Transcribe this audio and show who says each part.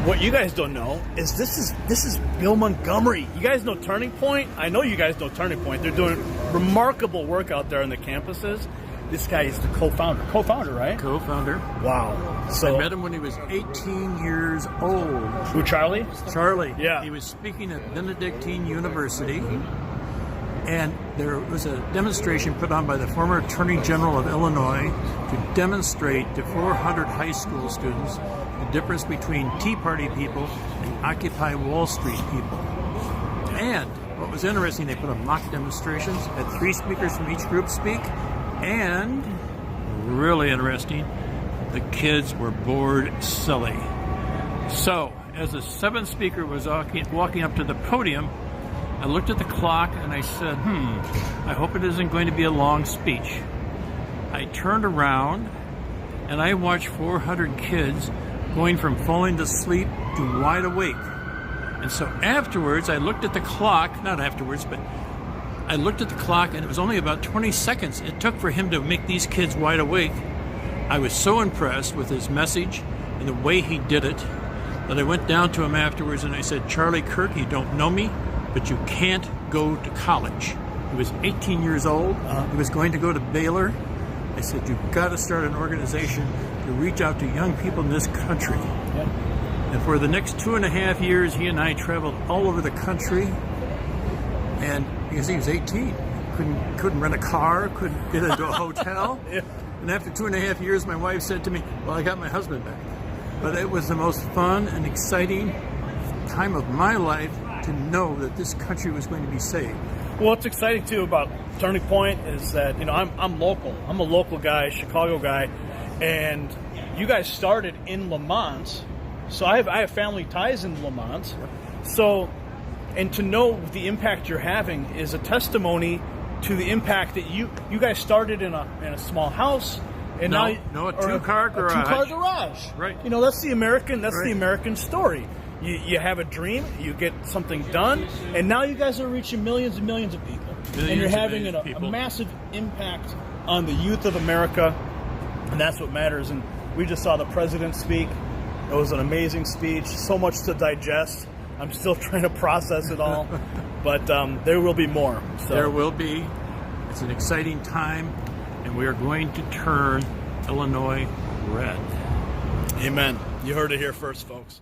Speaker 1: What you guys don't know is this is Bill Montgomery. You guys know Turning Point? I know you guys know Turning Point. They're doing remarkable work out there on the campuses. This guy is the co-founder. Co-founder, right?
Speaker 2: Co-founder.
Speaker 1: Wow. So
Speaker 2: I met him when he was 18 years old.
Speaker 1: Who, Charlie?
Speaker 2: Charlie.
Speaker 1: Yeah.
Speaker 2: He was speaking at Benedictine University, and there was a demonstration put on by the former Attorney General of Illinois to demonstrate to 400 high school students the difference between Tea Party people and Occupy Wall Street people. And what was interesting, they put on mock demonstrations, had 3 speakers from each group speak, and really interesting, the kids were bored silly. So, as the 7th speaker was walking up to the podium, I looked at the clock and I said, I hope it isn't going to be a long speech. I turned around and I watched 400 kids going from falling to sleep to wide awake. And so afterwards, I looked at the clock, not afterwards, but I looked at the clock and it was only about 20 seconds it took for him to make these kids wide awake. I was so impressed with his message and the way he did it that I went down to him afterwards and I said, Charlie Kirk, you don't know me, but you can't go to college. He was 18 years old. He was going to go to Baylor. I said, you've got to start an organization to reach out to young people in this country.
Speaker 1: Yep.
Speaker 2: And for the next 2.5 years, he and I traveled all over the country. And because he was 18, couldn't rent a car, couldn't get into a hotel.
Speaker 1: Yeah.
Speaker 2: And after 2.5 years, my wife said to me, well, I got my husband back. But it was the most fun and exciting time of my life to know that this country was going to be saved.
Speaker 1: Well, what's exciting too about Turning Point is that, you know, I'm local. I'm a local guy, Chicago guy, and you guys started in Lamont, so I have family ties in Lamont. So, and to know the impact you're having is a testimony to the impact that you guys started in a small house, and now
Speaker 2: a 2-car garage.
Speaker 1: A 2-car garage.
Speaker 2: Right.
Speaker 1: You know, that's the American story. You have a dream, you get something done, and now you guys are reaching millions and millions of people. And you're having a massive impact on the youth of America, and that's what matters. And we just saw the president speak. It was an amazing speech, so much to digest. I'm still trying to process it all, but there will be more. So.
Speaker 2: There will be. It's an exciting time, and we are going to turn Illinois red.
Speaker 1: Amen. You heard it here first, folks.